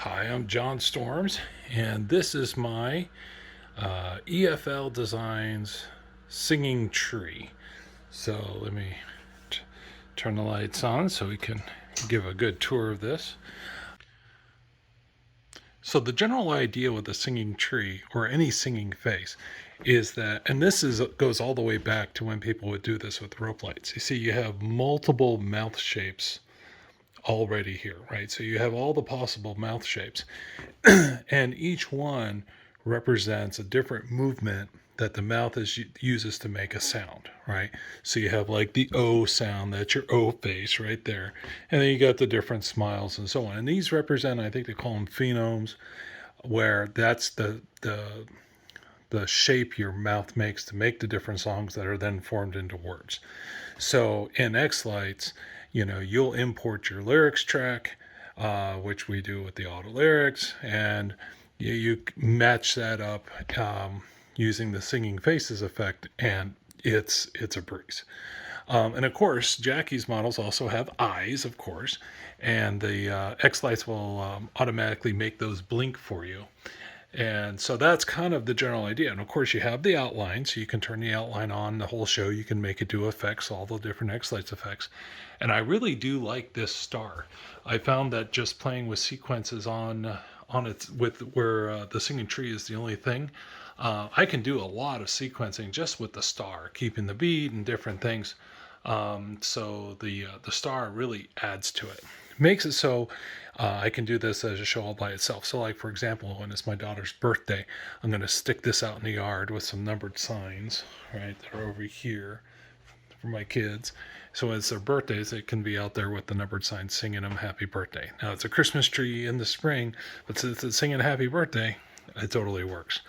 Hi, I'm John Storms, and this is my EFL Designs singing tree. So let me turn the lights on so we can give a good tour of this. So the general idea with a singing tree or any singing face is that, and this is goes all the way back to when people would do this with rope lights. You see, you have multiple mouth shapes already here, right? So you have all the possible mouth shapes, and each one represents a different movement that the mouth uses to make a sound, right? So you have like the O sound, that's your O face right there, and then you got the different smiles and so on. And these represent, I think they call them phonemes, where that's the shape your mouth makes to make the different songs that are then formed into words. So in X Lights, you'll import your lyrics track, which we do with the auto lyrics, and you match that up using the singing faces effect, and it's a breeze. And of course, Jackie's models also have eyes, of course, and the X Lights will automatically make those blink for you. And so that's kind of the general idea. And of course, you have the outline, so you can turn the outline on the whole show. You can make it do effects, all the different X Lights effects. And I really do like this star. I found that just playing with sequences on it with where the singing tree is the only thing. I can do a lot of sequencing just with the star, keeping the beat and different things. So the star really adds to it, makes it so I can do this as a show all by itself. So, like for example, when it's my daughter's birthday, I'm going to stick this out in the yard with some numbered signs, right, that are over here for my kids. So when it's their birthdays, it can be out there with the numbered signs singing them happy birthday. Now it's a Christmas tree in the spring, but since it's singing happy birthday, it totally works.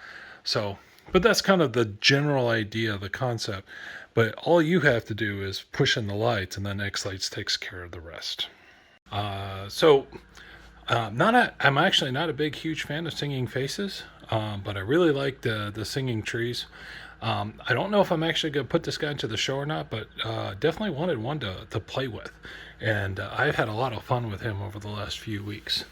So, but that's kind of the general idea, the concept. But all you have to do is push in the lights, and then X Lights takes care of the rest. I'm actually not a big, huge fan of singing faces, but I really like the singing trees. I don't know if I'm actually going to put this guy into the show or not, but definitely wanted one to play with. And I've had a lot of fun with him over the last few weeks.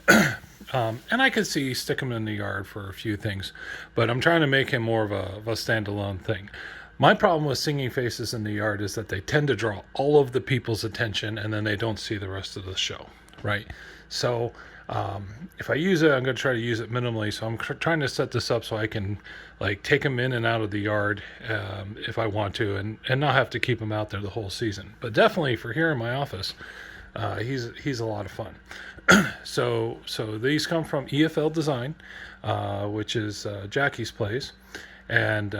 And I could see stick him in the yard for a few things, but I'm trying to make him more of a standalone thing. My problem with singing faces in the yard is that they tend to draw all of the people's attention, and then they don't see the rest of the show, right? So if I use it, I'm going to try to use it minimally. So I'm trying to set this up so I can like take him in and out of the yard if I want to, and not have to keep him out there the whole season. But definitely for here in my office, he's a lot of fun. So these come from EFL Design, which is Jackie's place, and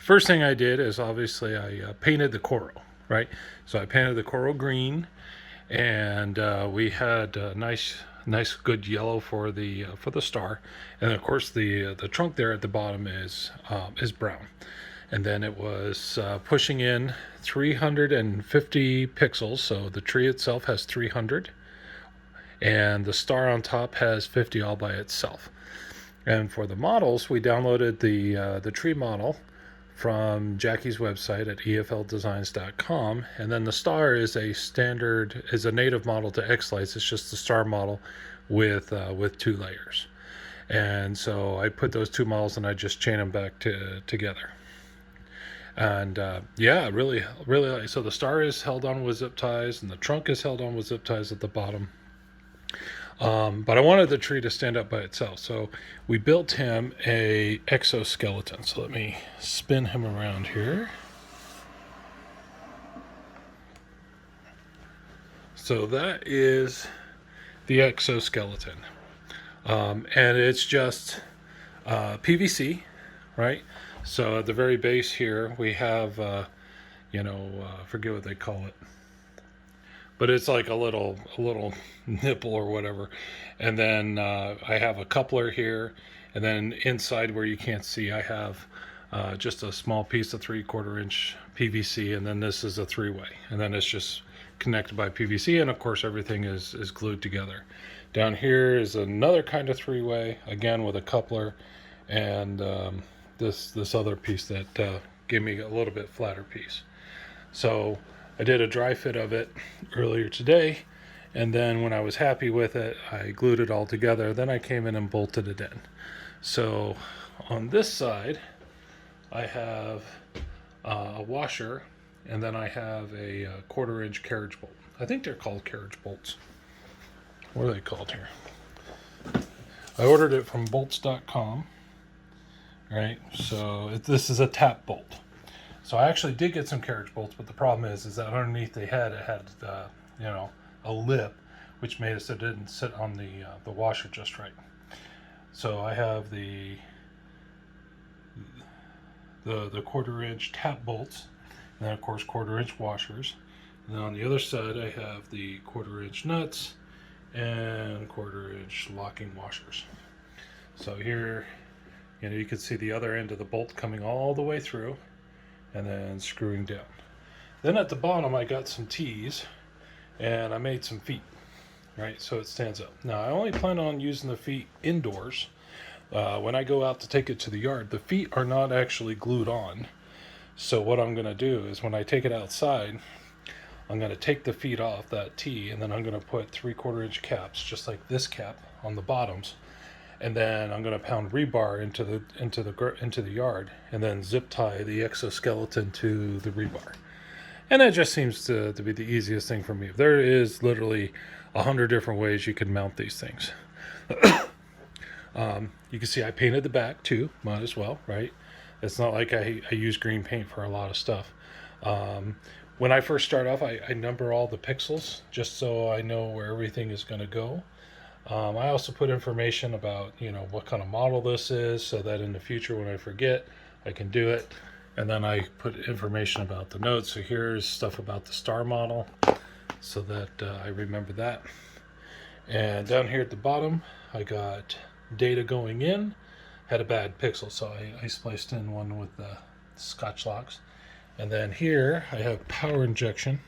first thing I did is obviously I painted the coral, right? So I painted the coral green, and we had a nice good yellow for the star, and of course the trunk there at the bottom is brown, and then it was pushing in 350 pixels. So the tree itself has 300, and the star on top has 50 all by itself. And for the models, we downloaded the tree model from Jackie's website at efldesigns.com, and then the star is a native model to X Lights. It's just the star model with 2 layers, and so I put those 2 models and I just chain them back together. And really like, so the star is held on with zip ties, and the trunk is held on with zip ties at the bottom. But I wanted the tree to stand up by itself, so we built him a exoskeleton. So let me spin him around here. So that is the exoskeleton, and it's just PVC, right? So at the very base here we have, forget what they call it, but it's like a little nipple or whatever. And then I have a coupler here, and then inside where you can't see, I have just a small piece of 3/4 inch PVC, and then this is a 3-way, and then it's just connected by PVC, and of course everything is glued together. Down here is another kind of 3-way, again with a coupler, and this other piece that gave me a little bit flatter piece. So I did a dry fit of it earlier today, And then when I was happy with it, I glued it all together. Then I came in and bolted it in. So on this side, I have a washer, and then I have a 1/4 inch carriage bolt. I think they're called carriage bolts. What are they called here? I ordered it from bolts.com, right? So this is a tap bolt. So I actually did get some carriage bolts, but the problem is that underneath it had you know, a lip, which made it so it didn't sit on the washer just right. So I have the 1/4 inch tap bolts, and then of course 1/4 inch washers. And then on the other side I have the 1/4 inch nuts and 1/4 inch locking washers. So here, you know, you can see the other end of the bolt coming all the way through and then screwing down. Then at the bottom I got some T's and I made some feet, right, so it stands up. Now I only plan on using the feet indoors. When I go out to take it to the yard, the feet are not actually glued on. So what I'm going to do is when I take it outside, I'm going to take the feet off that T, and then I'm going to put 3/4 inch caps, just like this cap, on the bottoms. And then I'm going to pound rebar into the yard, and then zip tie the exoskeleton to the rebar. And that just seems to be the easiest thing for me. There is literally 100 different ways you can mount these things. You can see I painted the back too, might as well, right? It's not like I use green paint for a lot of stuff. When I first start off, I number all the pixels just so I know where everything is going to go. I also put information about, you know, what kind of model this is, so that in the future when I forget, I can do it. And then I put information about the notes. So here's stuff about the star model, so that I remember that. And down here at the bottom, I got data going in. Had a bad pixel, so I spliced in one with the Scotch locks. And then here I have power injection,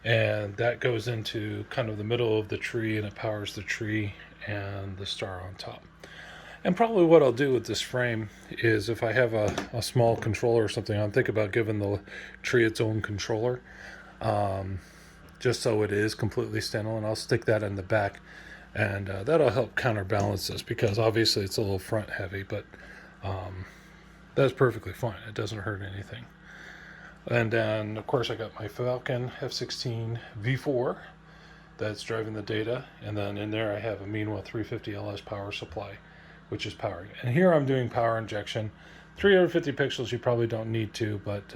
and that goes into kind of the middle of the tree, and it powers the tree and the star on top. And probably what I'll do with this frame is, if I have a small controller or something, I'm thinking about giving the tree its own controller, just so it is completely standalone. I'll stick that in the back, and that'll help counterbalance this, because obviously it's a little front heavy, but that's perfectly fine. It doesn't hurt anything. And then of course I got my Falcon F16 V4 that's driving the data, and then in there I have a Meanwhile 350 LS power supply, which is powering. And here I'm doing power injection. 350 pixels you probably don't need to, but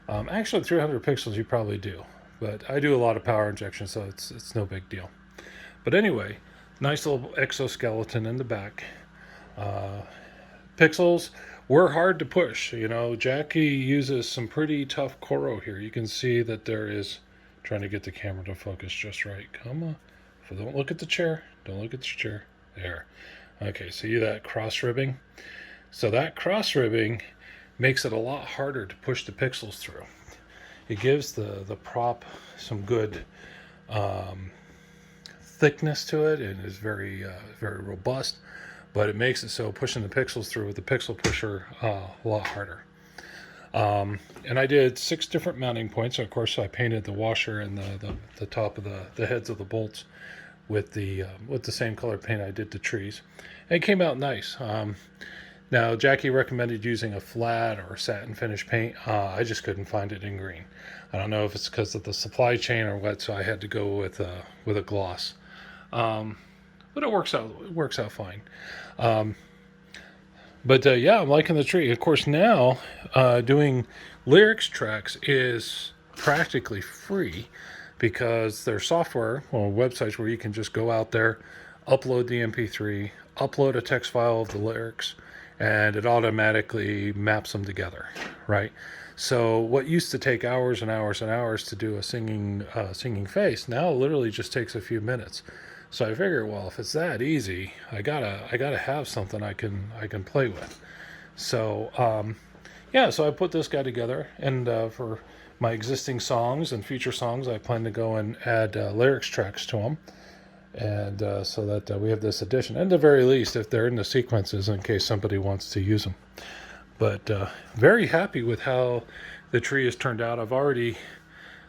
actually 300 pixels you probably do. But I do a lot of power injection, so it's no big deal. But anyway, nice little exoskeleton in the back. Pixels were hard to push. You know, Jackie uses some pretty tough Coro here. You can see that there is, trying to get the camera to focus just right. Come on. Don't look at the chair. Don't look at the chair. There. Okay, see that cross ribbing? So that cross ribbing makes it a lot harder to push the pixels through. It gives the prop some good thickness to it, and is very robust, but it makes it so pushing the pixels through with the pixel pusher a lot harder. And I did 6 different mounting points. So of course I painted the washer and the top of the heads of the bolts with the same color paint I did the trees, and it came out nice. Now Jackie recommended using a flat or satin finish paint. I just couldn't find it in green. I don't know if it's because of the supply chain or what, so I had to go with a gloss. But it works out fine. But yeah, I'm liking the tree. Of course, now doing lyrics tracks is practically free, because there's software or websites where you can just go out there, upload the MP3, upload a text file of the lyrics, and it automatically maps them together, right? So what used to take hours and hours and hours to do a singing face, now literally just takes a few minutes. So I figure, well, if it's that easy, I gotta have something I can play with. So yeah, so I put this guy together, and for my existing songs and future songs, I plan to go and add lyrics tracks to them, and so that we have this addition, and at the very least, if they're in the sequences, in case somebody wants to use them. But very happy with how the tree has turned out. I've already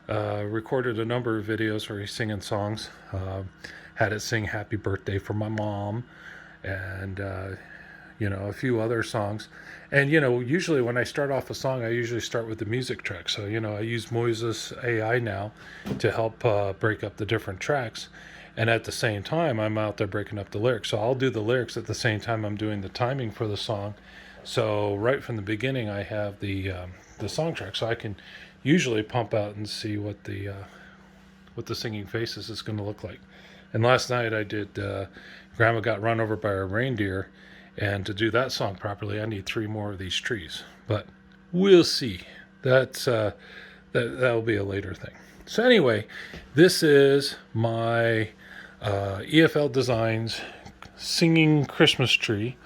Recorded a number of videos where he's singing songs. Had it sing "Happy Birthday" for my mom, and a few other songs. And usually when I start off a song, I usually start with the music track. So I use Moises AI now to help break up the different tracks. And at the same time, I'm out there breaking up the lyrics. So I'll do the lyrics at the same time I'm doing the timing for the song. So right from the beginning, I have the song track, so I can usually pump out and see what the singing faces is going to look like. And last night I did Grandma Got Run Over by a Reindeer, and to do that song properly, I need 3 more of these trees. But we'll see. That'll be a later thing. So anyway, this is my EFL Designs singing Christmas tree.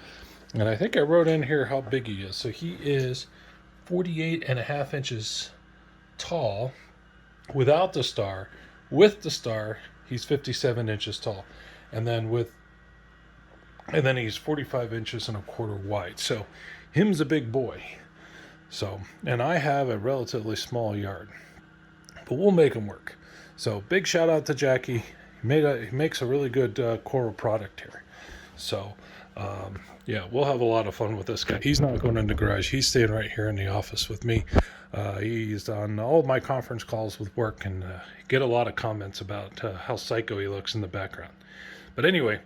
And I think I wrote in here how big he is. So he is 48.5 inches tall without the star. With the star, he's 57 inches tall. And then he's 45 inches and a quarter wide. So him's a big boy. So, and I have a relatively small yard, but we'll make him work. So big shout out to Jackie. He makes a really good coral product here. So, yeah, we'll have a lot of fun with this guy. He's not going in the garage. He's staying right here in the office with me. He's on all of my conference calls with work, and get a lot of comments about how psycho he looks in the background. But anyway,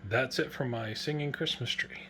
that's it for my singing Christmas tree.